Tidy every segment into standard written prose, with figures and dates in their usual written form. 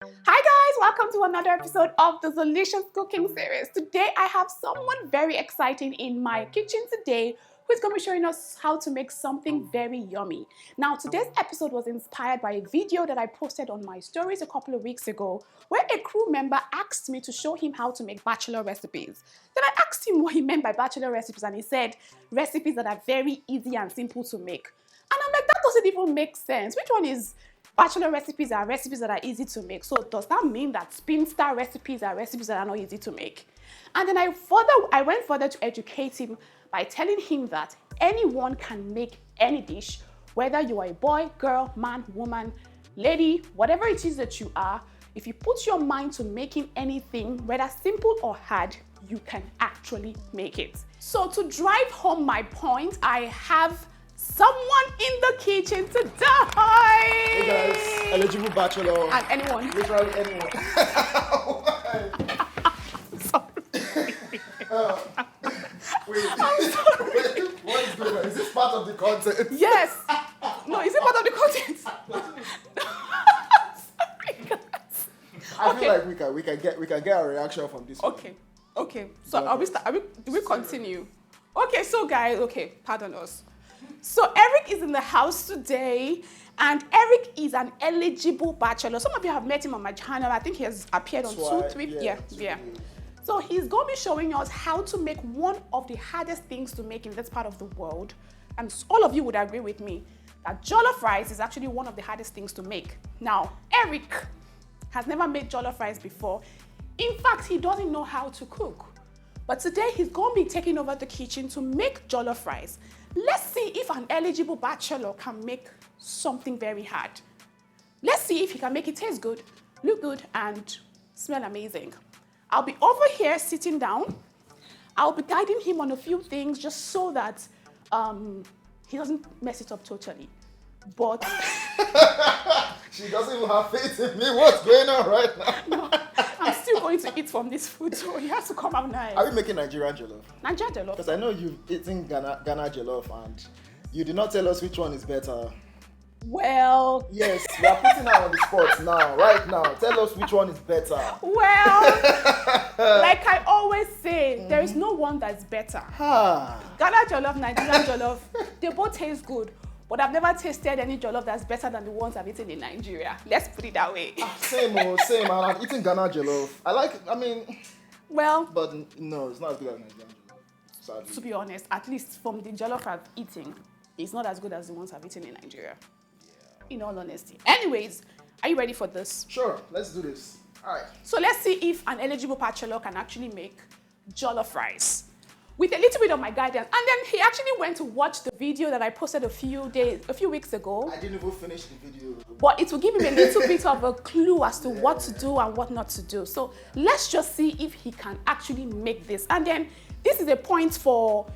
Hi guys, welcome to another episode of the Zeelicious cooking series. Today I have someone very exciting in my kitchen today who's going to be showing us how to make something very yummy. Now today's episode was inspired by a video that I posted on my stories a couple of weeks ago where a crew member asked me to show him how to make bachelor recipes. Then I asked him what he meant by bachelor recipes and he said recipes that are very easy and simple to make. And I'm like, that doesn't even make sense. Which one is bachelor recipes are recipes that are easy to make? So does that mean that spinster recipes are recipes that are not easy to make? And then I went further to educate him by telling him that anyone can make any dish, whether you are a boy, girl, man, woman, lady, whatever it is that you are. If you put your mind to making anything, whether simple or hard, you can actually make it. So to drive home my point, I have someone in the kitchen today. Hey guys, eligible bachelor. And anyone. Literally anyone. Wait, I'm sorry. wait, what is going on? Is this part of the content? Yes. No, is it part of the content? Sorry, guys. I feel like we can get a reaction from this. Okay. So do we continue? Okay, so guys, pardon us. So Eric is in the house today, and Eric is an eligible bachelor. Some of you have met him on my channel. I think he has appeared on two, three. Yeah. So he's going to be showing us how to make one of the hardest things to make in this part of the world. And all of you would agree with me that jollof rice is actually one of the hardest things to make. Now, Eric has never made jollof rice before. In fact, he doesn't know how to cook. But today he's going to be taking over the kitchen to make jollof rice. Let's see if an eligible bachelor can make something very hard. Let's see if he can make it taste good, look good, and smell amazing. I'll be over here sitting down. I'll be guiding him on a few things just so that he doesn't mess it up totally. But she doesn't even have faith in me. What's going on right now? No, I'm still going to eat from this food, so he has to come out nice. Are we making Nigerian jollof? Nigerian jollof. Because I know you've eaten Ghana jollof and you did not tell us which one is better. Well, yes, we are putting her on the spot now, right now. Tell us which one is better. Well, like I always say, there is no one that's better. Ghana jollof, Nigerian jollof, they both taste good. But I've never tasted any jollof that's better than the ones I've eaten in Nigeria. Let's put it that way. Same. I've eaten Ghana jollof. Well, but no, it's not as good as Nigerian jollof, sadly. To be honest, at least from the jollof I've eaten, it's not as good as the ones I've eaten in Nigeria. In all honesty. Anyways, are you ready for this? Sure, let's do this. All right. So let's see if an eligible bachelor can actually make jollof rice with a little bit of my guidance. And then he actually went to watch the video that I posted a few weeks ago. I didn't even finish the video. But it will give him a little bit of a clue as to what to do and what not to do. So let's just see if he can actually make this. And then this is a point for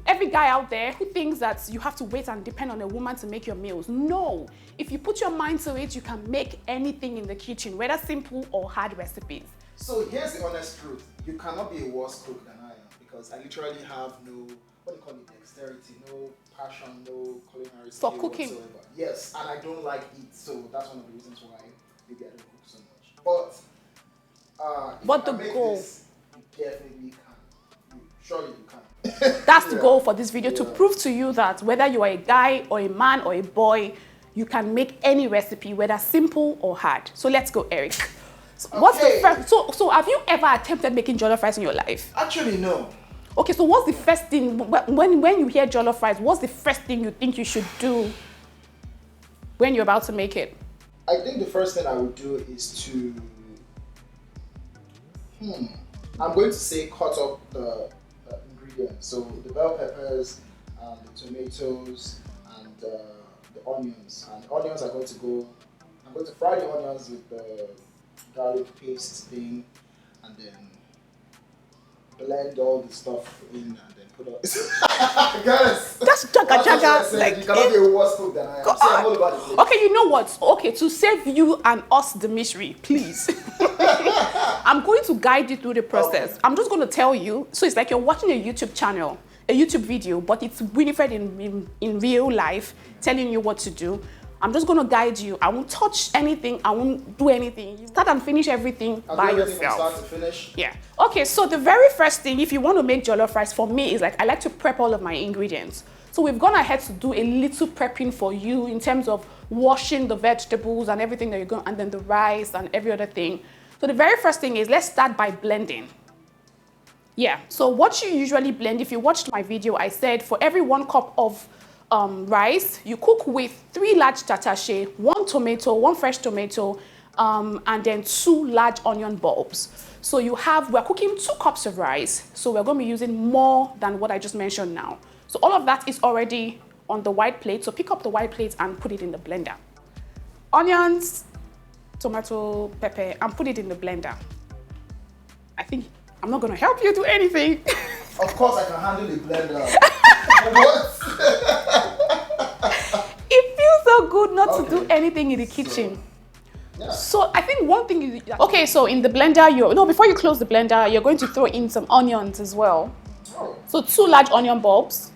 every guy out there who thinks that you have to wait and depend on a woman to make your meals. No. If you put your mind to it, you can make anything in the kitchen, whether simple or hard recipes. So here's the honest truth. You cannot be a worse cook than I am because I literally have no, dexterity, no passion, no culinary skill for cooking whatsoever. Yes, and I don't like it, so that's one of the reasons why maybe I don't cook so much. But the goal, this, you definitely can. Surely you can. That's the goal for this video, to prove to you that whether you are a guy or a man or a boy, you can make any recipe, whether simple or hard. So let's go, Eric. So what's the first? So have you ever attempted making jollof rice in your life? Actually, no. Okay, so what's the first thing when you hear jollof rice? What's the first thing you think you should do when you're about to make it? I think the first thing I would do is to I'm going to say cut up the ingredients. So the bell peppers, the tomatoes, and the onions. And the onions are going to go. I'm going to fry the onions with the garlic paste thing, and then blend all the stuff in, and then put up. Guys, just jaga. Like, you cannot be a worse cook than I am. I'm all about it. Okay, you know what? Okay, to save you and us the misery, please. I'm going to guide you through the process. Okay. I'm just going to tell you. So it's like you're watching a YouTube channel, a YouTube video, but it's Winifred in real life telling you what to do. I'm just going to guide you. I won't touch anything. I won't do anything. You start and finish everything by yourself. From start to finish? Yeah. Okay, so the very first thing, if you want to make jollof rice, for me, is like I like to prep all of my ingredients. So we've gone ahead to do a little prepping for you in terms of washing the vegetables and everything that you're going, and then the rice and every other thing. So the very first thing is, let's start by blending. Yeah, so what you usually blend, if you watched my video, I said for every 1 cup of rice, you cook with 3 large tatashe, 1 tomato, 1 fresh tomato, and then 2 large onion bulbs. So we're cooking 2 cups of rice, so we're going to be using more than what I just mentioned now. So all of that is already on the white plate, so pick up the white plate and put it in the blender. Onions, tomato, pepper, and put it in the blender. I think I'm not going to help you do anything. Of course I can handle the blender. What? It feels so good not to do anything in the kitchen. So I think one thing is, okay, so in the blender, before you close the blender, you're going to throw in some onions as well. Oh. So 2 large onion bulbs.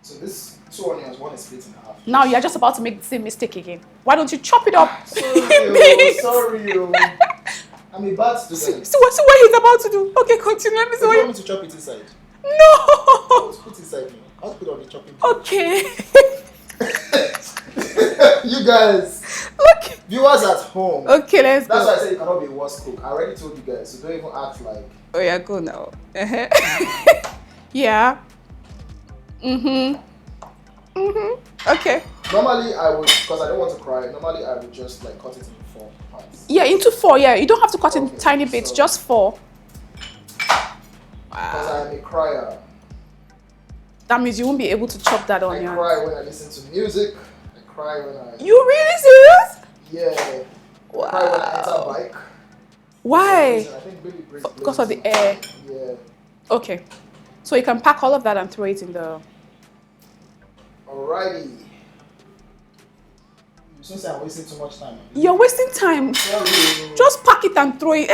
So this 2 onions, one is split in half. Now you're just about to make the same mistake again. Why don't you chop it up? Sorry. I'm a bad student. See what he's about to do. Okay, continue. Let me see. You want me to chop it inside? No. Let's put it inside me. I'll put it on the chopping board. Okay. You guys. Look. Viewers at home. Okay, let's go. That's why I say you cannot be a worst cook. I already told you guys, so don't even act like. Oh yeah, go now. Yeah. Okay. Normally I would, because I don't want to cry. Normally I would just like cut it into 4 parts. Yeah, into 4. Yeah, you don't have to cut in tiny bits, just 4. Because I am a crier. That means you won't be able to chop that I onion. cry when I listen to music. I cry when I. You really serious? Yeah. Wow. I cry when I enter a bike. Why? I think really Because of the air. Yeah. Okay. So you can pack all of that and throw it in the. Alrighty. You seem like I'm wasting too much time. You're wasting time. Sorry. Just pack it and throw it.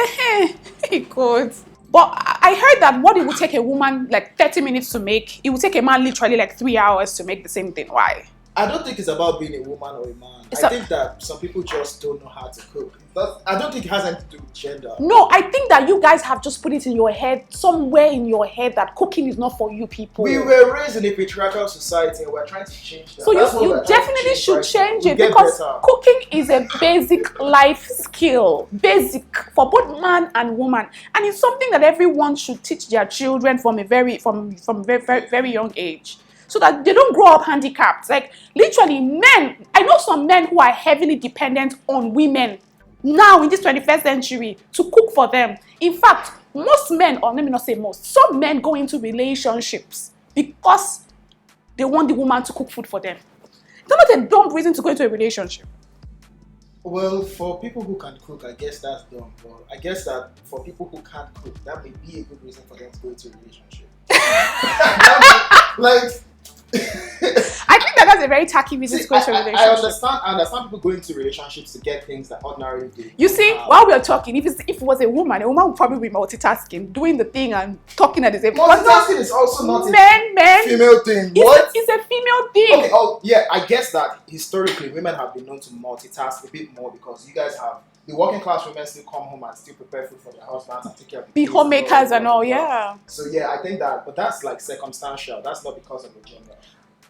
Hey, God. But I heard that what it would take a woman like 30 minutes to make, it would take a man literally like 3 hours to make the same thing. Why? I don't think it's about being a woman or a man. I think that some people just don't know how to cook. I don't think it has anything to do with gender. No, I think that you guys have just put it in your head, somewhere in your head, that cooking is not for you people. We were raised in a patriarchal society and we're trying to change that. So you definitely should change it, because cooking is a basic life skill. Basic for both man and woman. And it's something that everyone should teach their children from a very young age, so that they don't grow up handicapped. Like literally men, I know some men who are heavily dependent on women now in this 21st century to cook for them. In fact, most men, or let me not say most, some men go into relationships because they want the woman to cook food for them. It's not a dumb reason to go into a relationship. Well, for people who can cook, I guess that's dumb. But I guess that for people who can't cook, that may be a good reason for them to go into a relationship. I think that's a very tacky reason to go into a relationship. I understand people go into relationships to get things that ordinarily do. You see, while we are talking, if it was a woman would probably be multitasking, doing the thing and talking at the same time. Multitasking is also not a female thing. It's a female thing. Okay, yeah, I guess that historically women have been known to multitask a bit more, because you guys have the working class women still come home and still prepare food for their husbands and take care of the be kids homemakers and all, yeah. So yeah, I think that, but that's like circumstantial. That's not because of the gender.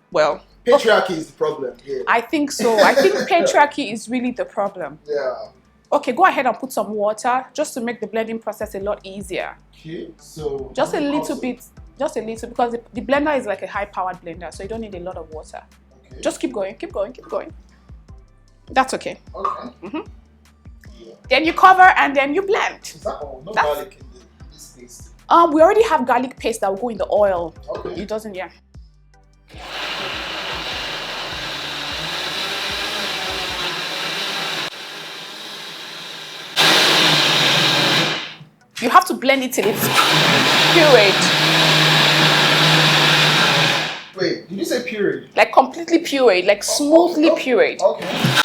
Well, patriarchy is the problem. Yeah. I think so. I think patriarchy is really the problem. Yeah. Okay, go ahead and put some water just to make the blending process a lot easier. Okay, so just a little bit, because the blender is like a high-powered blender, so you don't need a lot of water. Okay. Just keep going. That's okay. Okay. Yeah. Then you cover and then you blend. Is that all? No garlic in this paste? We already have garlic paste that will go in the oil. Okay. It doesn't, yeah. You have to blend it till it's pureed. Wait, did you say pureed? Like completely pureed, like smoothly pureed. Okay.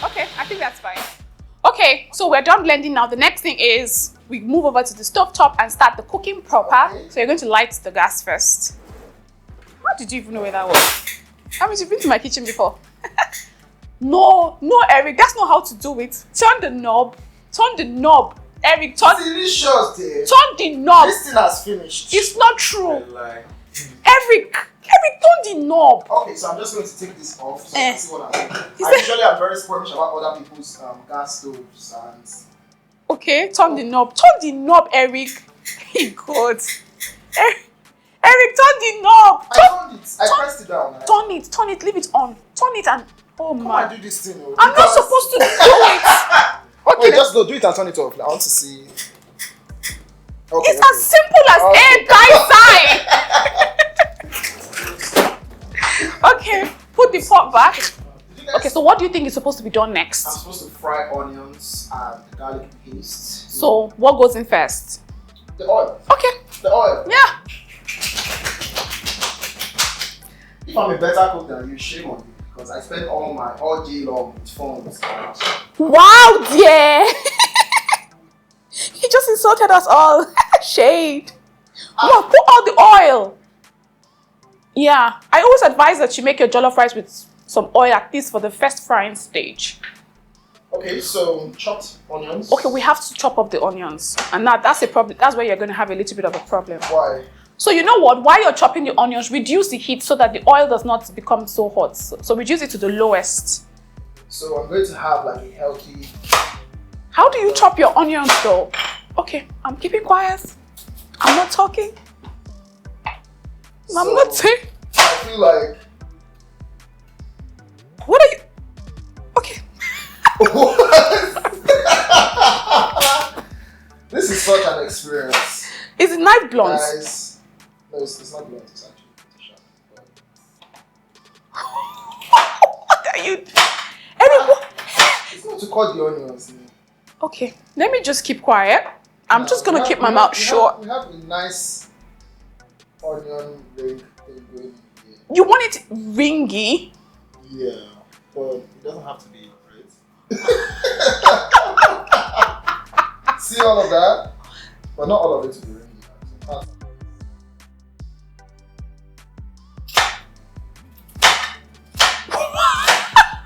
Okay, I think that's fine. Okay, Okay, so we're done blending now. The next thing is we move over to the stove top and start the cooking proper. Okay. So you're going to light the gas first. How did you even know where that was? That means you've been to my kitchen before. No, Eric, that's not how to do it. Turn the knob. Eric, Zeelicious, dear. turn the knob. This thing has finished. It's not true. Like, Eric, turn the knob. okay, so I'm just going to take this off so you can see what I'm doing. I usually am very squirmish about other people's gas stoves and... Okay, turn the knob. Turn the knob, Eric. Hey, God. Eric, turn the knob. I turned it. I pressed it down. Turn it, leave it on. Turn it and... Oh, Come my. on, do this thing. Oh, I'm not supposed to do it. Okay, wait, just go do it and turn it off. I want to see. Okay, it's as simple as air Okay, put the pot back. Okay, so what do you think is supposed to be done next? I'm supposed to fry onions and garlic paste. So, what goes in first? The oil. Okay. The oil. Yeah. If I'm a better cook than you, shame on me. Because I spend all day long with phones. Wow, dear. He just insulted us all. Shade. Wow, put all the oil. Yeah, I always advise that you make your jollof rice with some oil, at least for the first frying stage. Okay, so chopped onions. Okay, we have to chop up the onions. And now that's a problem. That's where you're going to have a little bit of a problem. Why? So you know what? While you're chopping the onions, reduce the heat so that the oil does not become so hot. So reduce it to the lowest. So I'm going to have like a healthy... How do you chop your onions though? Okay, I'm keeping quiet. I'm not talking. I'm not saying. I feel like... What are you... Okay. This is such an experience. Is it knife blunt? Guys, no, it's not blunt, it's actually pretty sharp. What are you... Eric, it's not to cut the onions. okay, let me just keep quiet. I'm just going to keep my mouth shut. We have a nice onion ring thing going in here. You want it ringy? Yeah, but it doesn't have to be, right? See all of that? But not all of it to be ringy.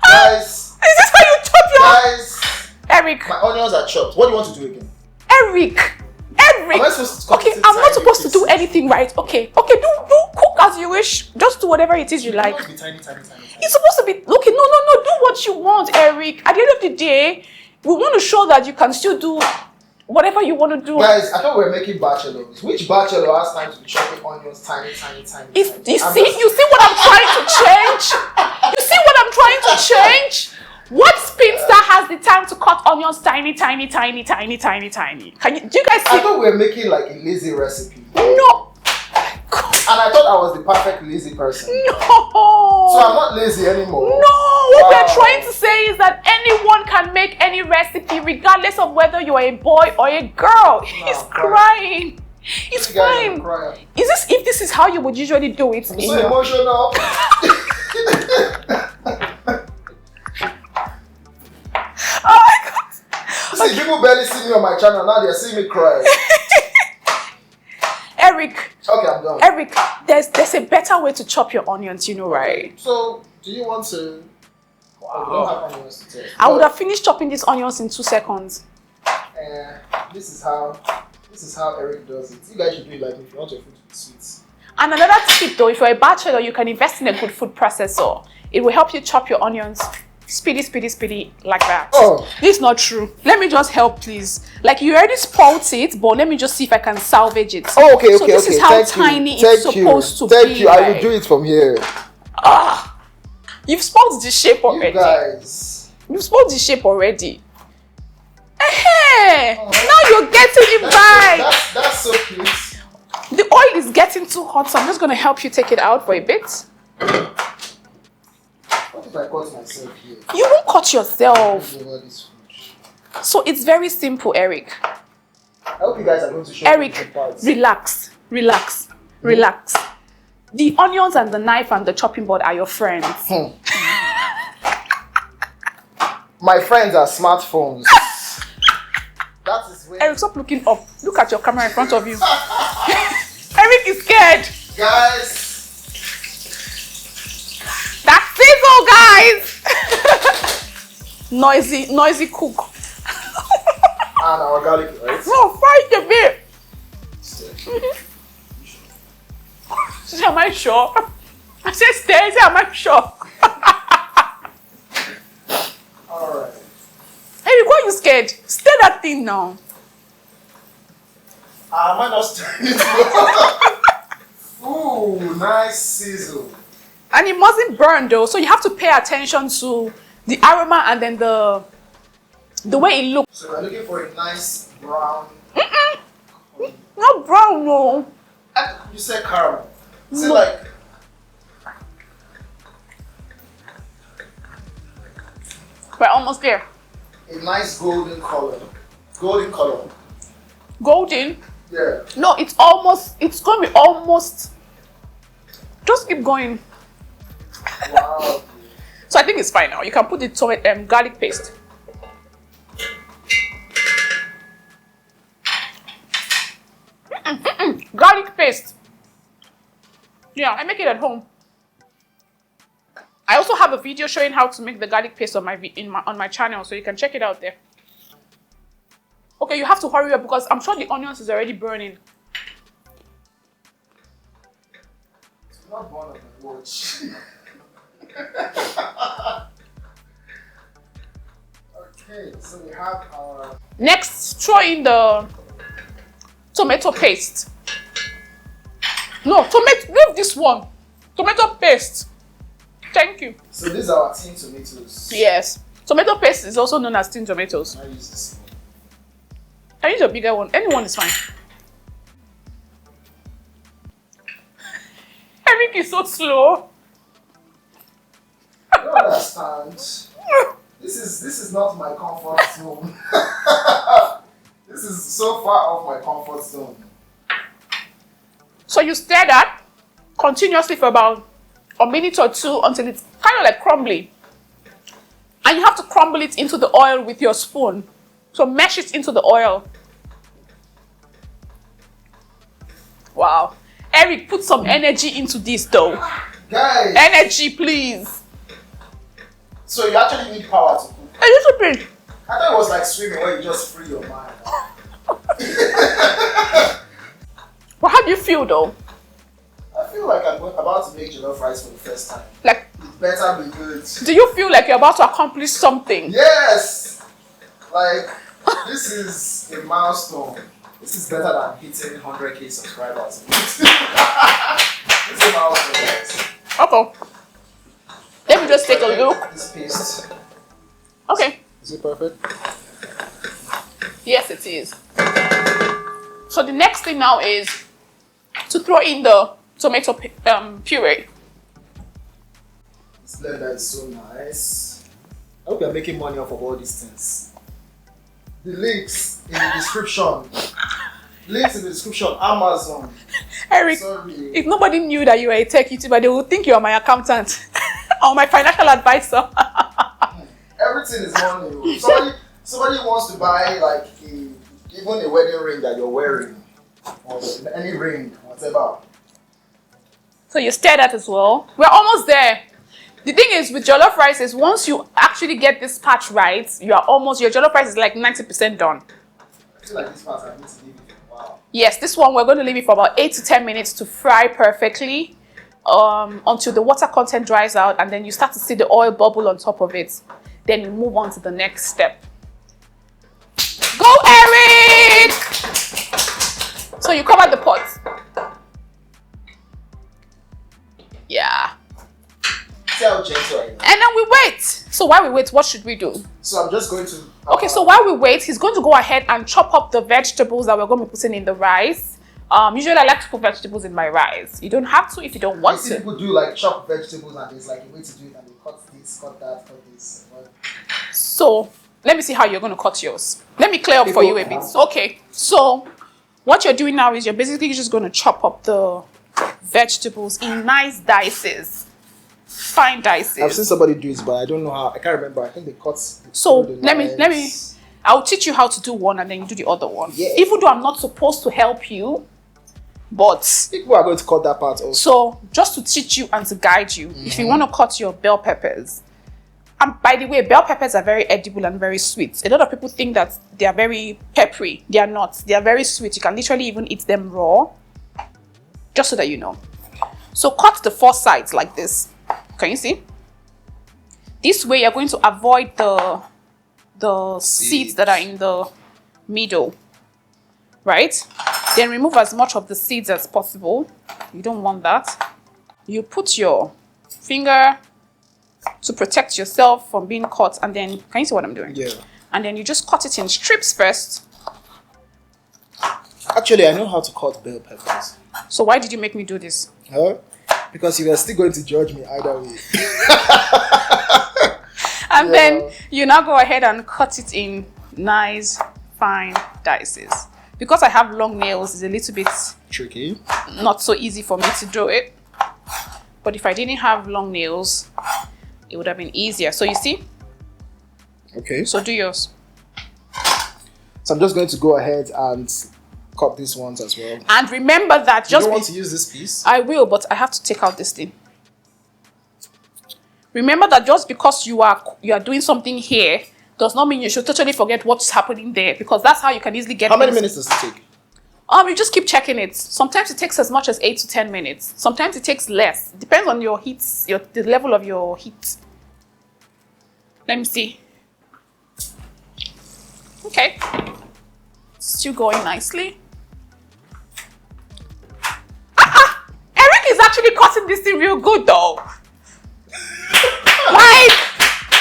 Guys! Is this how you chop your... Guys! Eric! My onions are chopped. What do you want to do again? Eric! Am I supposed to cut Okay, it I'm not tiny supposed to do pieces? anything, right? Okay, do cook as you wish. Just do whatever it is you like. Be tiny. It's supposed to be... Okay, no, do what you want, Eric. At the end of the day, we want to show that you can still do whatever you want to do. Guys, I thought we were making bachelors. Which bachelor has time to be chopping onions tiny? You see what I'm trying to change? You see what I'm trying to change? What spinster has the time to cut onions tiny? Can you, do you guys see? I thought we were making like a lazy recipe. No. And I thought I was the perfect lazy person. No. So I'm not lazy anymore. No. What we're trying to say is that anyone can make any recipe regardless of whether you're a boy or a girl. He's crying. It's fine. If this is how you would usually do it? I'm so emotional. Oh my God. See, people barely see me on my channel. Now they're seeing me cry. Eric. Okay, I'm done. Eric, there's a better way to chop your onions, you know, right? So, do you want to... Wow. We don't have onions to taste. I would have finished chopping these onions in 2 seconds. This is how Eric does it. You guys should do it like if you want your food to be sweet. And another tip though, if you're a bachelor, you can invest in a good food processor. It will help you chop your onions speedy like that. Oh. This is not true. Let me just help, please. Like, you already spoiled it, but let me just see if I can salvage it. Oh, okay. So this is how tiny it's supposed to be. Thank you. I will do it from here. You've spoiled the shape already. You guys. You've spoiled the shape already. Hey, now you're getting it right. That's so cute. The oil is getting too hot, so I'm just going to help you take it out for a bit. What if I cut myself here? You won't cut yourself. Over this food. So it's very simple, Eric. I hope you guys are going to show Eric, me the parts. relax. The onions and the knife and the chopping board are your friends. My friends are smartphones. Eric, stop looking up. Look at your camera in front of you. Eric is scared. Guys. That's sizzle, guys. noisy cook. And our garlic, right? No, fry it a bit. She said, am I sure? I said, stay. Am I sure? Alright. Eric, why are you scared? Stir that thing now. I might not stir it. Ooh, nice sizzle. And it mustn't burn though, so you have to pay attention to the aroma and then the way it looks. So we're looking for a nice brown. Not brown, no. You said caramel. Is it No. like We're almost there. a nice golden color? Golden color. Golden? Yeah. No, it's going to be almost. Just keep going. Wow. So I think it's fine now. You can put the garlic paste. Garlic paste. Yeah, I make it at home. I also have a video showing how to make the garlic paste on my channel, so you can check it out there. Okay, you have to hurry up because I'm sure the onions is already burning. It's not one of my watch. Okay, so we have our. Next, throw in the tomato paste. No, leave this one. Tomato paste. Thank you. So these are our tin tomatoes. Yes. Tomato paste is also known as tin tomatoes. I use this one. I use a bigger one. Anyone is fine. Eric is so slow. I don't understand. This is not my comfort zone. This is so far off my comfort zone. So you stir that continuously for about a minute or two until it's kind of like crumbly. And you have to crumble it into the oil with your spoon. So mash it into the oil. Wow. Eric, put some energy into this though. Guys! Energy, please. So you actually need power to cook. A little bit. I thought it was like swimming where you just free your mind. But how do you feel though? I feel like I'm about to make jollof rice for the first time. Like, It better be good. do you feel like you're about to accomplish something? Yes! Like, this is a milestone. This is better than hitting 100k subscribers. This is a milestone, guys. Okay. Let me just take a look. This paste. Okay. Is it perfect? Yes, it is. So the next thing now is to throw in the tomato puree. This blender is so nice. I hope you're making money off of all these things. The links in the description. Links in the description. Amazon. Eric, Sorry. if nobody knew that you were a tech YouTuber, they would think you are my accountant or my financial advisor. Everything is money. If somebody wants to buy like even a wedding ring that you're wearing, or any ring, whatever. So you stir that as well. We're almost there. The thing is with jollof rice is once you actually get this patch right, your jollof rice is like 90% done. I feel like this part I need to leave it. Wow. Yes, this one we're going to leave it for about 8 to 10 minutes to fry perfectly until the water content dries out and then you start to see the oil bubble on top of it. Then you move on to the next step. Go, Eric! So you cover the pot. Yeah. See how gentle I am. And then we wait. So while we wait, what should we do? So I'm just going to. Okay, so while we wait, he's going to go ahead and chop up the vegetables that we're going to be putting in the rice. Usually I like to put vegetables in my rice. You don't have to if you don't I want see to. people do like chop vegetables and there's like a way to do it and they cut this, cut that, cut this. So let me see how you're going to cut yours. Let me clear up for you a bit. Okay, so what you're doing now is you're basically just going to chop up the vegetables in nice dices. Fine dices. I've seen somebody do it, but I don't know how. I can't remember. I think they cut. So let me I'll teach you how to do one and then you do the other one. Yeah. Even though I'm not supposed to help you, but People are going to cut that part also. so just to teach you and to guide you, if you want to cut your bell peppers. And by the way, bell peppers are very edible and very sweet. A lot of people think that they are very peppery. They are not. They are very sweet. You can literally even eat them raw. Just so that you know. So cut the 4 sides like this. Can you see? This way you're going to avoid the seeds that are in the middle. Right? Then remove as much of the seeds as possible. You don't want that. You put your finger to protect yourself from being cut, and then can you see what I'm doing? Yeah. And then you just cut it in strips first. Actually, I know how to cut bell peppers. So why did you make me do this? Huh? Because you are still going to judge me either way. And then you now go ahead and cut it in nice fine dices. Because I have long nails, it's a little bit Tricky. not so easy for me to do it. But if I didn't have long nails, it would have been easier. So you see? Okay. So do yours. So I'm just going to go ahead and cut these ones as well. And remember that You don't want to use this piece? I will, but I have to take out this thing. Remember that just because you are doing something here does not mean you should totally forget what's happening there, because that's how you can easily get How many things. minutes does it take? You just keep checking it. Sometimes it takes as much as 8 to 10 minutes. Sometimes it takes less. It depends on your heat, the level of your heat. Let me see. Okay. Still going nicely. Eric is actually cutting this thing real good though.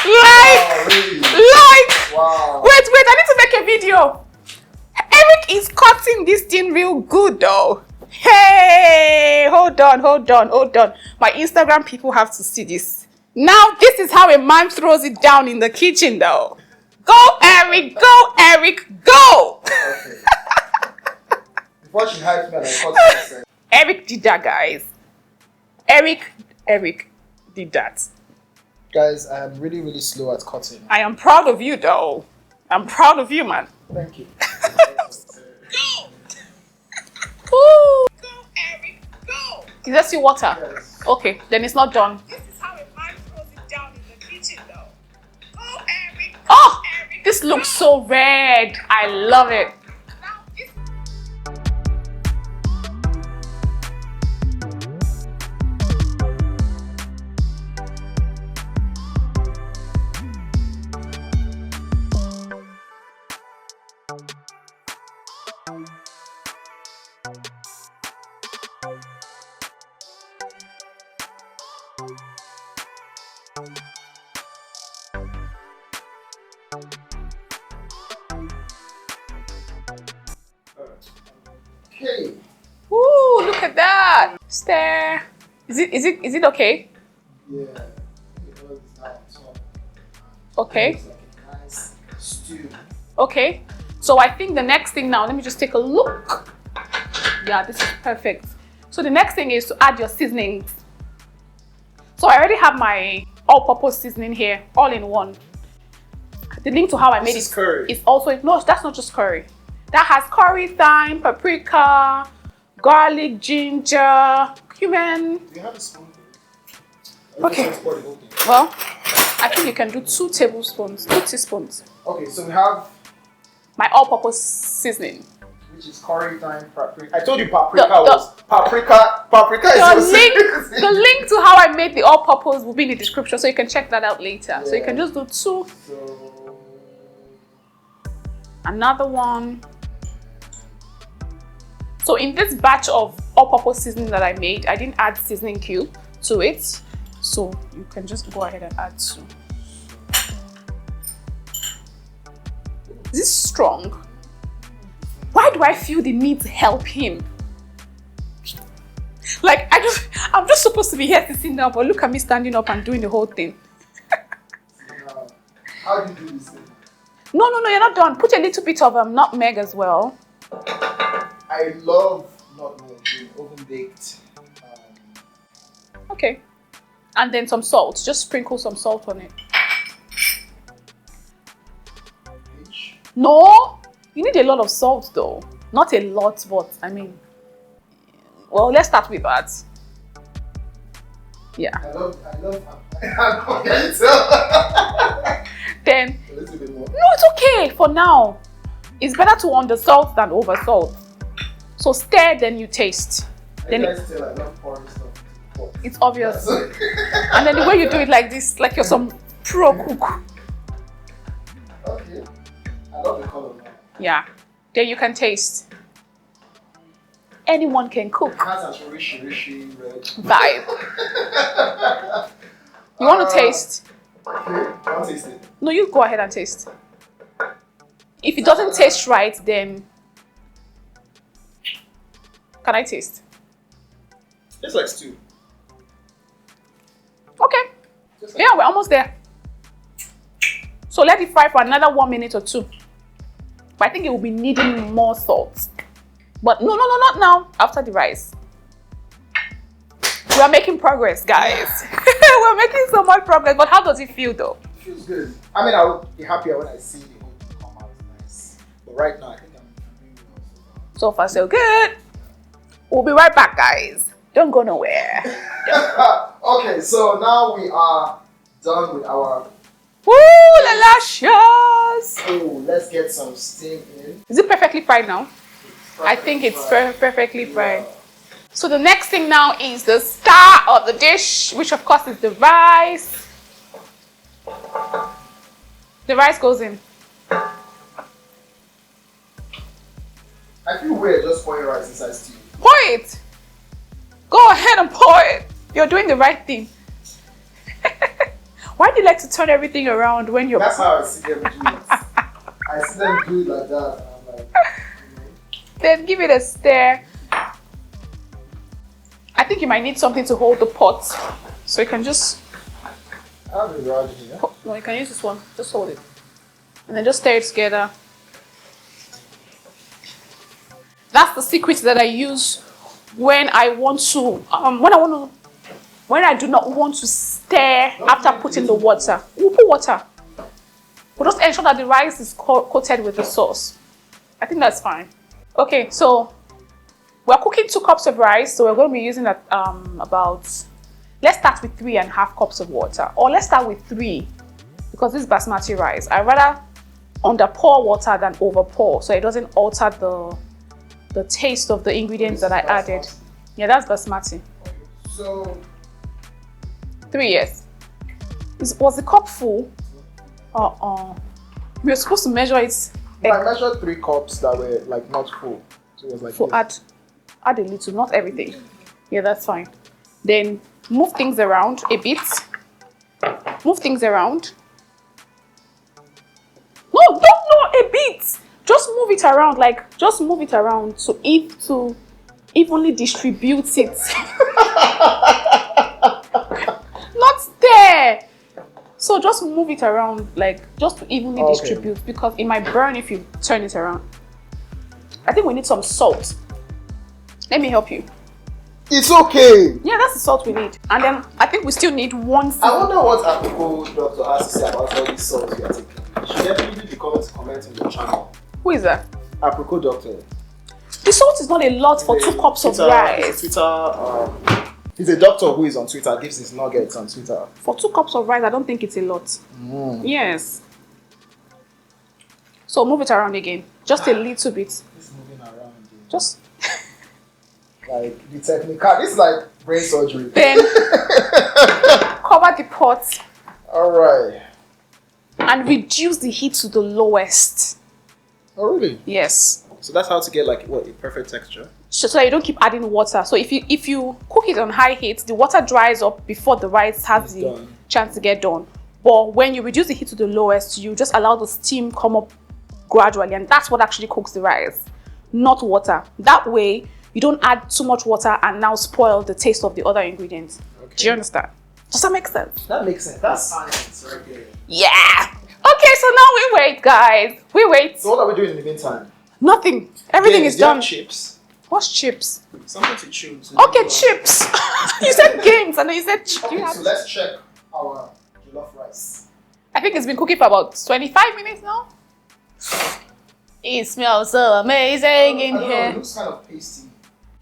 Really? Wow. Wait, I need to make a video. Eric is cutting this thing real good though. Hey, hold on. My Instagram people have to see this. Now, this is how a man throws it down in the kitchen though. Go, Eric, go! Okay. Before she hyped me and I cut myself. Eric did that, guys. Eric did that. Guys, I am really, really slow at cutting. I am proud of you though. I'm proud of you, man. Thank you. Go! Ooh. Go, Eric, go! Is that still water? Yes. Okay, then it's not done. This is how a man throws it down in the kitchen though. Go, Eric! Oh! Eric, this looks so red. I love it. Now, this Okay. Ooh, look at that. Stare. Is it okay? Yeah. It was now top. Okay. It's like a nice stew. Okay. So I think the next thing now, let me just take a look. Yeah, this is perfect. So the next thing is to add your seasonings. So I already have my all-purpose seasoning here, all in one. The link to how I made This it is curry. is also, no, that's not just curry. That has curry, thyme, paprika, garlic, ginger, cumin. Do you have a spoon? Okay. Well, I think you can do 2 tablespoons, 2 teaspoons. Okay, so we have, My all-purpose seasoning. which is curry, thyme, paprika. I told you paprika The- was paprika is The link to how I made the all-purpose will be in the description, so you can check that out later. So you can just do 2. So Another one. So in this batch of all-purpose seasoning that I made, I didn't add seasoning cube to it. So you can just go ahead and add 2. Is this strong? Why do I feel the need to help him? Like, I'm just supposed to be here to sit down, but look at me standing up and doing the whole thing. how do you do this thing? No, you're not done. Put a little bit of nutmeg as well. I love nutmeg being oven baked. Okay. And then some salt. Just sprinkle some salt on it. Peach. No, you need a lot of salt though. Not a lot, but I mean, well, let's start with that. Yeah. I love can you tell? Then, A little bit more. no, it's okay for now. It's better to undersalt than oversalt. So stir, then you taste. Then I guys tell I love pouring stuff. Pot. it's obvious. And then the way you do it like this, like you're some pro cook. Okay. I love the color now. Yeah. Then you can taste. Anyone can cook. It has a rishi red Vibe. You want to taste? Okay, I want to taste it. No, you go ahead and taste. If it doesn't taste right, then can I taste? Tastes like stew. Okay. Just like Yeah, we're almost there. So let it fry for another 1 minute or two. But I think it will be needing more salt. But no, not now. After the rice. We are making progress, guys. We're making so much progress. But how does it feel though? it feels good. I mean, I would be happier when I see the whole thing come out nice. But right now, I think I'm doing well So far, so good. We'll be right back, guys. Don't go nowhere. Okay, so now we are done with our. Woo, delicious! Oh, let's get some steam in. Is it perfectly fried now? I think it's perfectly fried. So the next thing now is the star of the dish, which of course is the rice. The rice goes in. I feel weird just pouring rice inside stew. Pour it. Go ahead and pour it. You're doing the right thing. Why do you like to turn everything around when you're... That's how I see them do it. I see them do it like that, and I'm like, Then give it a stir. I think you might need something to hold the pot. So you can just... I have a garage here. No, you can use this one. Just hold it. And then just stir it together. That's the secret that I use when I want to, when I do not want to stir after putting the water. We'll put water. We'll just ensure that the rice is coated with the sauce. I think that's fine. Okay, so we're cooking 2 cups of rice, so we're going to be using that about, let's start with 3.5 cups of water, or let's start with 3, because this is basmati rice. I rather under pour water than over pour, so it doesn't alter the taste of the ingredients that I added. Yeah, that's basmati. So 3, yes. Was the cup full? We were supposed to measure it. I measured 3 cups that were like not full. So it was like So add a little, not everything. Yeah, that's fine. Then move things around a bit. Move things around. No, a bit. Just move it around, just move it around to evenly distribute it. Not there. So just move it around, just to evenly distribute, because it might burn if you turn it around. I think we need some salt. Let me help you. It's okay. Yeah, that's the salt we need. And then I think we still need 1 season. I wonder what Apricot doctor has to say about all these salts we are taking. You should definitely be coming to comment on your channel. Who is that? Apricot doctor. The salt is not a lot for 2 cups of rice. He's a doctor who is on Twitter, gives his nuggets on Twitter. For 2 cups of rice, I don't think it's a lot. Yes. So move it around again. Just a little bit. It's moving around. Dude. Just... Like the technical, this is like brain surgery. Then cover the pot. Alright. And reduce the heat to the lowest. Oh really? Yes. So that's how to get like a perfect texture. So that you don't keep adding water. So if you cook it on high heat, the water dries up before the rice has the chance to get done. But when you reduce the heat to the lowest, you just allow the steam come up gradually, and that's what actually cooks the rice, not water. That way you don't add too much water and now spoil the taste of the other ingredients. Okay. Do you understand? Does that make sense? That makes sense. That's science right there. Yeah. Okay, so now we wait, guys. We wait. So what are we doing in the meantime? Nothing. Everything is done. Chips. What's chips? Something to chew. Okay, chips. You said games and then you said chips. Okay, so let's check our jollof rice. I think it's been cooking for about 25 minutes now. It smells so amazing in I don't know, here. it looks kind of pasty.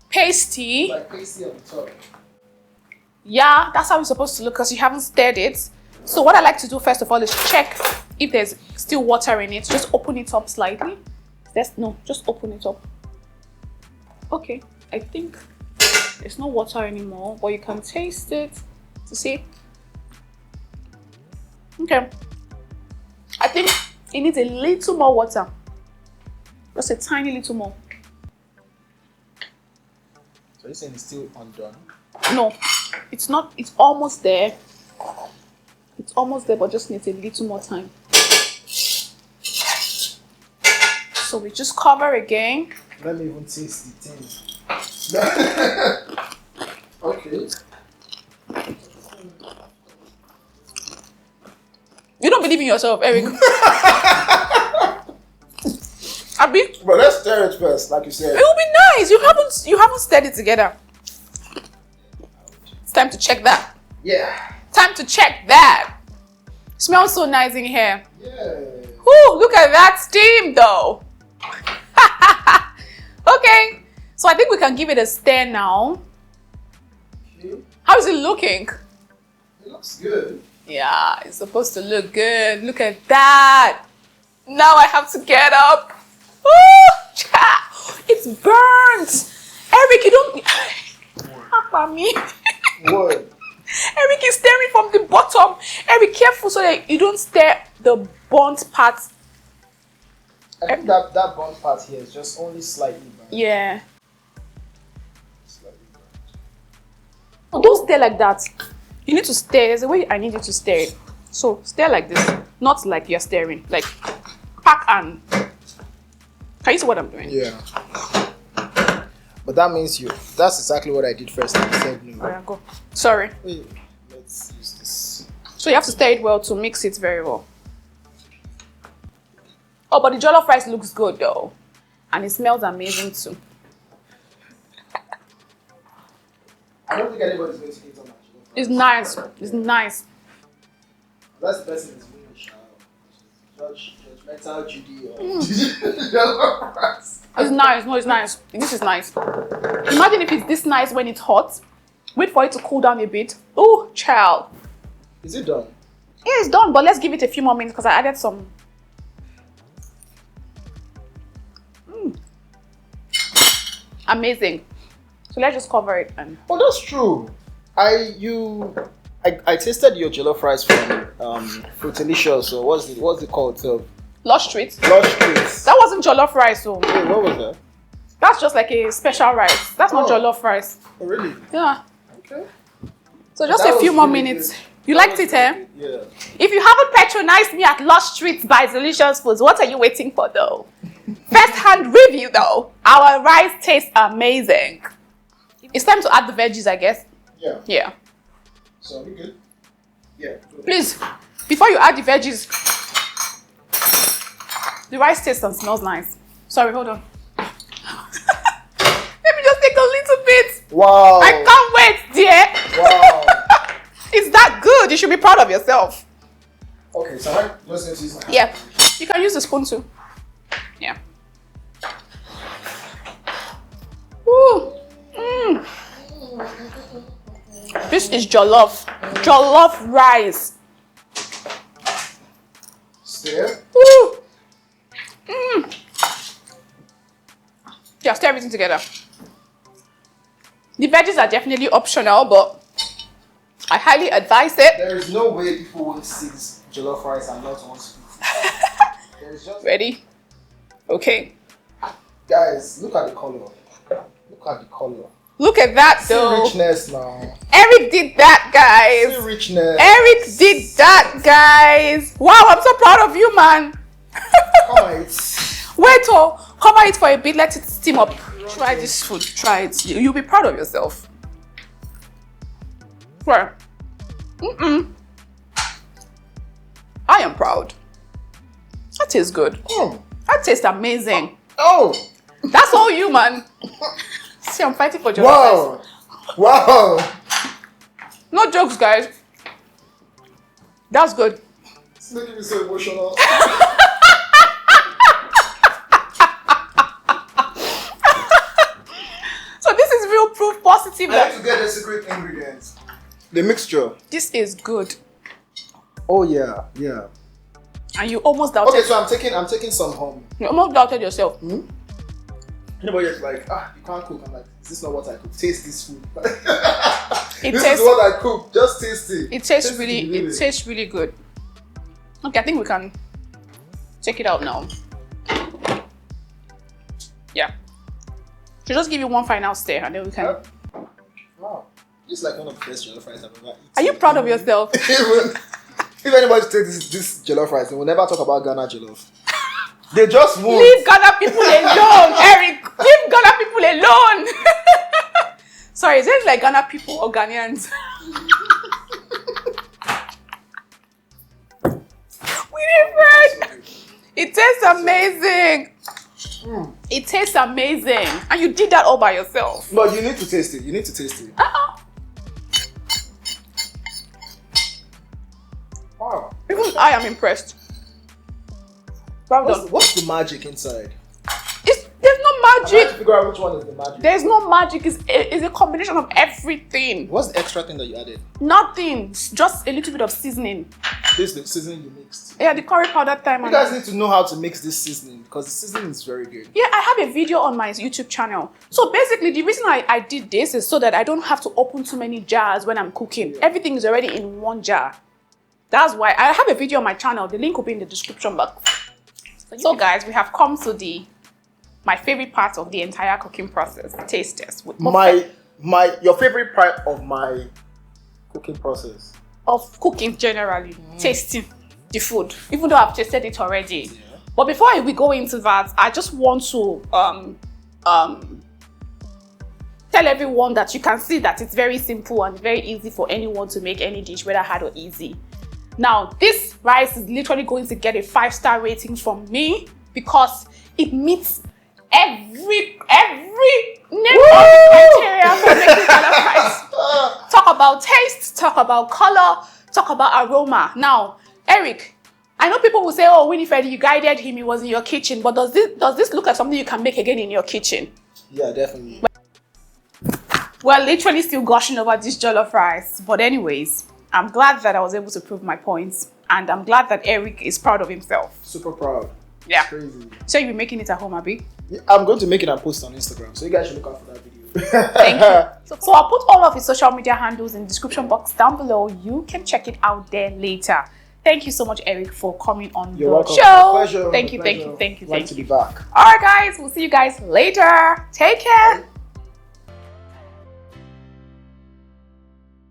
Pasty? Like pasty on the top. Yeah, that's how it's supposed to look because you haven't stirred it. So what I like to do first of all is check if there's still water in it. Just open it up slightly. Just open it up. Okay, I think there's no water anymore, but you can taste it to see. Okay, I think it needs a little more water. Just a tiny little more. So you're saying it's still undone? No, it's not. It's almost there. It's almost there, but just needs a little more time. So we just cover again. Let me even taste the thing. Okay. You don't believe in yourself, Eric. Abi, But let's stir it first, like you said. it will be nice. You haven't stirred it together. It's time to check that. Yeah. Time to check that. Smells so nice in here. Yeah. Whoo, look at that steam though. Okay, so I think we can give it a stir now. Okay. How is it looking? It looks good. Yeah, it's supposed to look good. Look at that. Now I have to get up. Woo! It's burnt. Eric, you don't... Papa me. What? Eric is stirring from the bottom. Eric, careful so that you don't stir the burnt part. I think that burnt part here is just only slightly burnt. Yeah. Slightly burnt. No, don't stir like that. You need to stir. There's a way I need you to stir it. So stir like this. Not like you're stirring. Like pack and... Can you see what I'm doing? Yeah. But that means that's exactly what I did first. I said no. Oh, yeah, go. Sorry. Wait, let's use this. So you have to stir it well to mix it very well. Oh, but the jollof rice looks good though. And it smells amazing too. I don't think anybody's going to eat on that. It's nice. It's nice. That's the best thing is Winnie. Judgmental Judy or It's nice. No, it's nice. This is nice. Imagine if it's this nice when it's hot. Wait for it to cool down a bit. Oh, child. Is it done? Yeah, it's done, but let's give it a few more minutes because I added some. Amazing. So let's just cover it and... Oh, that's true. I tasted your jollof rice from Zeelicious. So what's it called? So Lush Street. Lush Streets. That wasn't jollof rice, so Wait, what was that? that's just like a special rice. That's not jollof rice. Oh, really? Yeah. Okay. So just That a few was more really minutes. good. You That liked was it, eh? really good. Yeah. If you haven't patronized me at Lush Street by Zeelicious Foods, what are you waiting for though? First-hand review though. Our rice tastes amazing. It's time to add the veggies, I guess. Yeah. Yeah. So are we good? Yeah. Good. Please, before you add the veggies, the rice tastes and smells nice. Sorry, hold on. Let me just take a little bit. Wow. I can't wait, dear. Wow. It's that good. You should be proud of yourself. Okay, so I'm just going to use my hand. Yeah. You can use the spoon too. Yeah. Ooh. Mm. This is jollof. Jollof rice. Stir. Ooh. Mm. Yeah, stir everything together. The veggies are definitely optional, but I highly advise it. There is no way people will see this jollof rice and not want to eat. There is just... Ready? Okay. Guys, look at the color. Look at the color. Look at that See though. richness now. Eric did that, guys. See richness. Eric did that, guys. Wow, I'm so proud of you, man. Come on, it's... Wait, oh, cover it for a bit. Let it steam up. Try this food. Try it. You'll be proud of yourself. Right. I am proud. That tastes good. Oh. That tastes amazing. Oh. That's all you, man. See, I'm fighting for jollof rice. Wow. Wow. No jokes, guys. That's good. It's making me so emotional. positive I that need to get the secret ingredients. The mixture. this is good. Oh yeah, yeah. And you almost doubted. Okay, so I'm taking some home. You almost doubted yourself. Anybody is like, you can't cook. I'm like, is this not what I cook? Taste this food. This is what I cook. Just taste it. It tastes really good. Okay, I think we can check it out now. Yeah. So just give you one final stare and then we can. Wow. This is like one of the best jollof rice I've ever eaten. Are you proud of yourself? If anybody takes this jollof rice, they will never talk about Ghana jollof. They just won't. Leave Ghana people alone, Eric. Leave Ghana people alone. Sorry, is it like Ghana people or Ghanaians? We different. It tastes amazing. It tastes amazing. And you did that all by yourself. But you need to taste it. You need to taste it. Wow. Even I am impressed. Well done. What's the magic inside? There's no I'm trying to magic. figure out which one is the magic. There's no magic. It's a combination of everything. What's the extra thing that you added? Nothing. Just a little bit of seasoning. This is the seasoning you mixed. Yeah, the curry powder time. You guys need to know how to mix this seasoning because the seasoning is very good. Yeah, I have a video on my YouTube channel. So basically, the reason I did this is so that I don't have to open too many jars when I'm cooking. Yeah. Everything is already in one jar. That's why I have a video on my channel. The link will be in the description box. So guys, we have come to my favorite part of the entire cooking process, taste test. Your favorite part of my cooking process? Of cooking generally, tasting the food, even though I've tasted it already. Yeah. But before we go into that, I just want to tell everyone that you can see that it's very simple and very easy for anyone to make any dish, whether hard or easy. Now, this rice is literally going to get a 5-star rating from me because it meets every name of the criteria for making jollof rice. Talk about taste, talk about color, talk about aroma. Now, Eric, I know people will say, "Oh, Winnie, you guided him; he was in your kitchen." But does this look like something you can make again in your kitchen? Yeah, definitely. We're literally still gushing over this jollof rice. But anyways, I'm glad that I was able to prove my points, and I'm glad that Eric is proud of himself. Super proud. Yeah. It's crazy. So you'll be making it at home, Abby? Yeah, I'm going to make it and post on Instagram, so you guys should look out for that video. Thank you. So I'll put all of his social media handles in the description box down below. You can check it out there later. Thank you so much, Eric, for coming on the show. Pleasure. Thank you. Like to be back. All right, guys. We'll see you guys later. Take care. Bye.